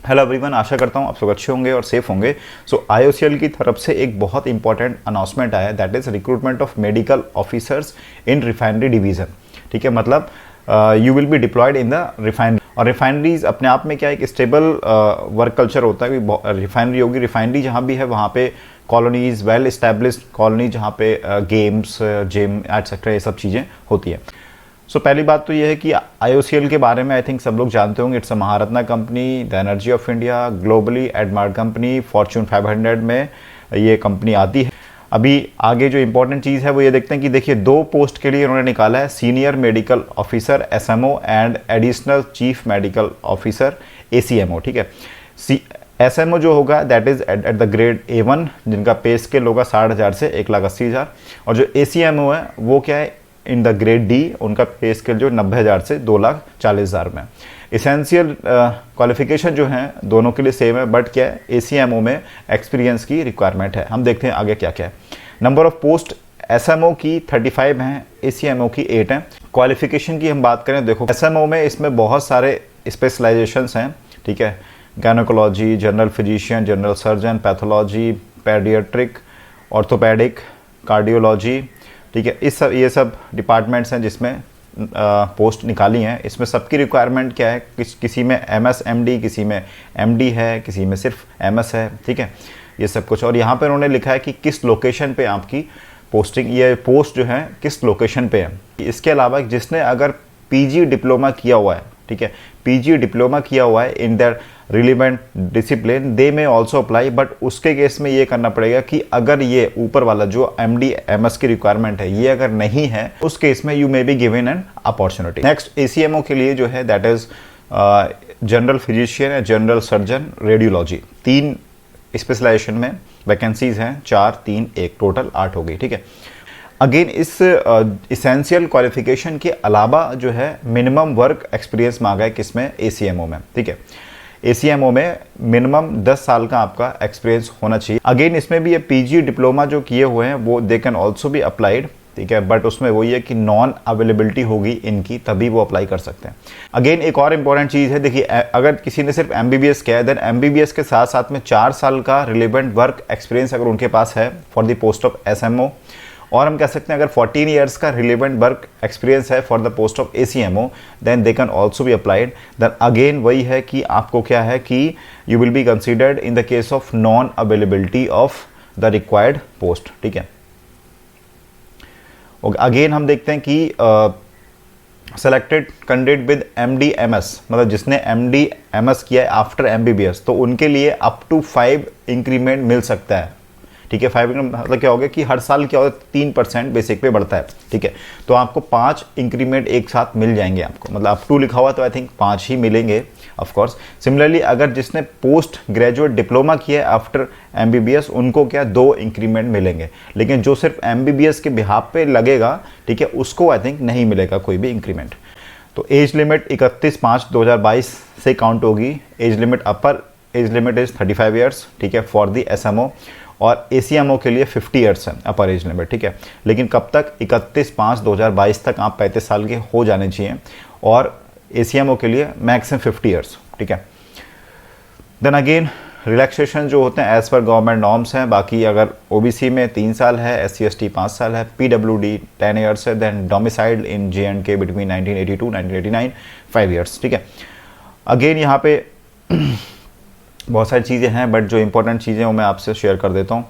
Hello everyone, आशा करता हूँ आप सब अच्छे होंगे और सेफ होंगे। सो आईओसीएल की तरफ से एक बहुत इंपॉर्टेंट अनाउंसमेंट आया, that is recruitment of medical officers in refinery division. ठीक है, मतलब you will B diploid in the refinery. और रिफाइनरीज अपने आप में क्या एक स्टेबल वर्क कल्चर होता है कि रिफाइनरी होगी, रिफाइनरी जहाँ भी है वहाँ पे कॉलोनीज, वेल इस्टेब्लिश्ड कॉलोनी जहाँ पे गेम्स, जिम एटसेट्रा ये सब चीज़ें होती है। सो पहली बात तो ये है कि आईओसीएल के बारे में आई थिंक सब लोग जानते होंगे। It's a Maharatna company, the energy of India, globally admired company, Fortune 500 में ये कंपनी आती है। अभी आगे जो इंपॉर्टेंट चीज़ है वो ये देखते हैं कि देखिए 2 पोस्ट के लिए उन्होंने निकाला है, senior medical officer SMO and additional chief medical officer ACMO. ठीक है, एसएमओ जो होगा that is at the grade A1, जिनका पे स्केल होगा 60,000 से 1,80,000। और जो एसीएमओ है वो क्या है इन द ग्रेड डी, उनका पे स्केल जो 90,000 से 2,40,000 में। इसेंशियल क्वालिफिकेशन जो है दोनों के लिए सेम है, बट क्या है एसीएमओ में एक्सपीरियंस की रिक्वायरमेंट है। हम देखते हैं आगे क्या क्या है। नंबर ऑफ पोस्ट एसएमओ की 35 हैं, एसीएमओ की 8 हैं। क्वालिफिकेशन की हम बात करें, देखो एसएमओ में इसमें बहुत सारे स्पेशलाइजेशंस हैं। ठीक है, gynaecology, general physician, general surgeon, pathology, paediatric, orthopaedic, cardiology. ठीक है, ये सब डिपार्टमेंट्स हैं जिसमें पोस्ट निकाली हैं। इसमें सबकी रिक्वायरमेंट क्या है, किसी में एमएस एमडी, किसी में एमडी है, किसी में सिर्फ एमएस है। ठीक है, ये सब कुछ। और यहाँ पर उन्होंने लिखा है कि किस लोकेशन पे आपकी पोस्टिंग, ये पोस्ट जो है किस लोकेशन पे है। इसके अलावा जिसने अगर पीजी डिप्लोमा किया हुआ है, ठीक है, पीजी डिप्लोमा किया हुआ है इन देयर रिलेवेंट डिसिप्लिन, दे में ऑल्सो अप्लाई। बट उसके केस में ये करना पड़ेगा कि अगर ये ऊपर वाला जो एमडी एमएस की रिक्वायरमेंट है ये अगर नहीं है, उस केस में you may be given an opportunity. Next ACMO के लिए जो है दैट इज जनरल फिजिशियन या जनरल सर्जन, रेडियोलॉजी। 3 स्पेशलाइजेशन में वैकेंसीज हैं, 4, 3, 1, टोटल 8 हो गई। ठीक है, अगेन इस इसेंशियल क्वालिफिकेशन के अलावा जो है मिनिमम वर्क एक्सपीरियंस मांगा है किसमें, एसीएमओ में। ठीक है, एसीएमओ में मिनिमम 10 साल का आपका एक्सपीरियंस होना चाहिए। अगेन इसमें भी ये पीजी डिप्लोमा जो किए हुए हैं वो दे कैन ऑल्सो भी अप्लाइड। ठीक है, बट उसमें वही है कि नॉन अवेलेबिलिटी होगी इनकी, तभी वो अप्लाई कर सकते हैं। अगेन एक और इंपॉर्टेंट चीज़ है, देखिए अगर किसी ने सिर्फ एमबीबीएस किया है, देन एमबीबीएस के साथ साथ में 4 साल का रिलेवेंट वर्क एक्सपीरियंस अगर उनके पास है for the post of SMO, और हम कह सकते हैं अगर 14 ईयर्स का रिलेवेंट वर्क एक्सपीरियंस है for the post of ACMO, then they can also be applied. Then again वही है कि आपको क्या है कि you will be considered in the case of non availability of the required post. ठीक है, अगेन हम देखते हैं कि सेलेक्टेड कैंडिडेट विद MD/MS, मतलब जिसने MD/MS किया है आफ्टर MBBS, तो उनके लिए अप टू 5 इंक्रीमेंट मिल सकता है। ठीक है, 5 मतलब क्या हो गया कि हर साल क्या होता है 3% बेसिक पे बढ़ता है। ठीक है, तो आपको 5 इंक्रीमेंट एक साथ मिल जाएंगे आपको, मतलब अप टू लिखा हुआ तो आई थिंक 5 ही मिलेंगे ऑफ कोर्स। सिमिलरली अगर जिसने पोस्ट ग्रेजुएट डिप्लोमा किया है आफ्टर MBBS, उनको क्या 2 इंक्रीमेंट मिलेंगे। लेकिन जो सिर्फ MBBS के बिहाफ पे लगेगा, ठीक है, उसको आई थिंक नहीं मिलेगा कोई भी इंक्रीमेंट। तो एज लिमिट 31/5/2022 से काउंट होगी। Age limit, upper age limit is 35 years. ठीक है, फॉर दी एसएमओ, और एसीएमओ के लिए 50 ईयर्स है अपर एज लिमिट। ठीक है, लेकिन कब तक, 31/5/2022 तक आप 35 साल के हो जाने चाहिए, और एसीएमओ के लिए मैक्सिमम 50 ईयर्स। ठीक है, देन अगेन रिलैक्सेशन जो होते हैं एज पर गवर्नमेंट नॉर्म्स हैं। बाकी अगर ओबीसी में 3 साल है, SC/ST 5 साल है, PWD 10 ईयर्स है, देन डोमिसाइल्ड इन JNK बिटवीन 1982-1989 5 ईयर्स। ठीक है, अगेन यहाँ पे बहुत सारी चीज़ें हैं, बट जो इंपॉर्टेंट चीज़ें वो मैं आपसे शेयर कर देता हूँ।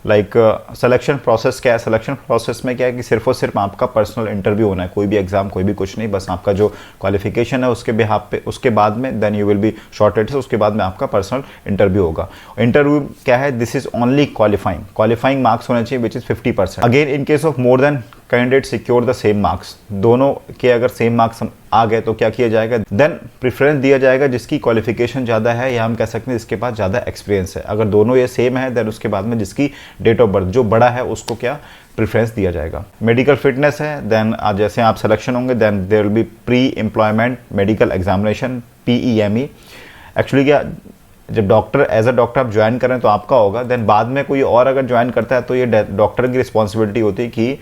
लाइक सिलेक्शन प्रोसेस क्या है। सिलेक्शन प्रोसेस में क्या है कि सिर्फ और सिर्फ आपका पर्सनल इंटरव्यू होना है, कोई भी एग्जाम, कोई भी कुछ नहीं, बस आपका जो क्वालिफिकेशन है उसके बिहाफ पे, उसके बाद में then you will be shortlisted, उसके बाद में आपका पर्सनल इंटरव्यू होगा। इंटरव्यू क्या है, this is only qualifying marks होने चाहिए which is 50%। Again in case of more than candidate secure the same marks, दोनों के अगर सेम मार्क्स आ गए तो क्या किया जाएगा, देन प्रेफरेंस दिया जाएगा जिसकी क्वालिफिकेशन ज़्यादा है, या हम कह सकते हैं जिसके पास ज़्यादा एक्सपीरियंस है। अगर दोनों ये सेम है देन उसके बाद में जिसकी डेट ऑफ बर्थ जो बड़ा है उसको क्या प्रेफरेंस दिया जाएगा। मेडिकल फिटनेस है, देन जैसे आप सिलेक्शन होंगे then there will be pre employment medical examination, PEME। Actually क्या जब डॉक्टर एज अ डॉक्टर आप ज्वाइन करें तो आपका होगा, देन बाद में कोई और अगर ज्वाइन करता है तो ये डॉक्टर की रिस्पॉन्सिबिलिटी होती है कि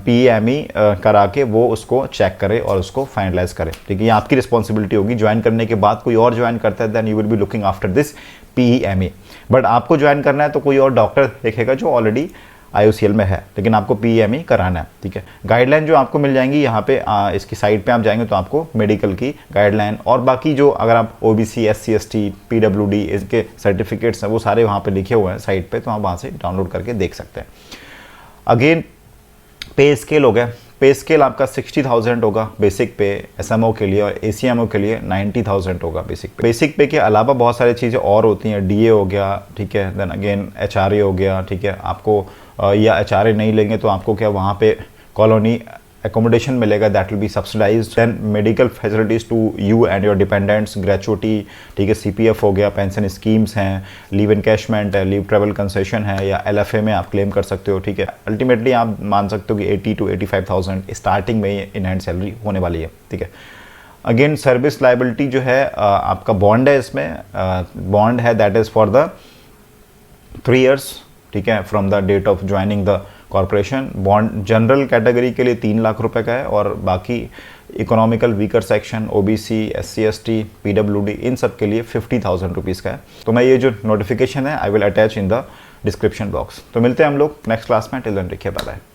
PME करा के वो उसको चेक करे और उसको फाइनलाइज करे, ठीक है। ये आपकी रिस्पॉन्सिबिलिटी होगी। ज्वाइन करने के बाद कोई और ज्वाइन करता है then you will be looking after this PME। But आपको ज्वाइन करना है तो कोई और डॉक्टर देखेगा जो ऑलरेडी IOCL में है, लेकिन आपको PME कराना है, ठीक है। गाइडलाइन जो आपको मिल जाएंगी यहाँ पे इसकी साइट पे आप जाएंगे तो आपको मेडिकल की गाइडलाइन और बाकी जो अगर आप OBC SC ST PWD इसके सर्टिफिकेट्स हैं वो सारे वहाँ पे लिखे हुए हैं साइट पे, तो आप वहाँ से डाउनलोड करके देख सकते हैं। अगेन पे स्केल हो गया। पे स्केल आपका 60,000 होगा बेसिक पे SMO के लिए, और ACMO के लिए 90,000 होगा बेसिक पे। बेसिक पे के अलावा बहुत सारी चीज़ें और होती हैं, DA हो गया, ठीक है, देन अगेन HRA हो गया, ठीक है। आपको या HRA नहीं लेंगे तो आपको क्या वहाँ पे कॉलोनी एकोमोडेशन मिलेगा, that will be subsidised. Then medical facilities to you and your dependents, gratuity, ठीक है, CPF हो गया, पेंशन स्कीम्स हैं, लीव एनकैशमेंट है, लीव ट्रेवल कंसेशन है, या LFA में आप क्लेम कर सकते हो, ठीक है। अल्टीमेटली आप मान सकते हो कि 80 to 85,000 स्टार्टिंग में इन हैंड सैलरी होने वाली है, ठीक है। अगेन सर्विस लाइबिलिटी जो है आपका बॉन्ड है, इसमें बॉन्ड है that is for the 3 years, ठीक है, from the date of joining the corporation. Bond general category के लिए 3 लाख रुपए का है, और बाकी economical weaker section, OBC SC ST PWD इन सब के लिए 50,000 रुपीज़ का है। तो मैं ये जो नोटिफिकेशन है I will attach in the description box. तो मिलते हैं हम लोग नेक्स्ट क्लास में। Till then take care, bye bye.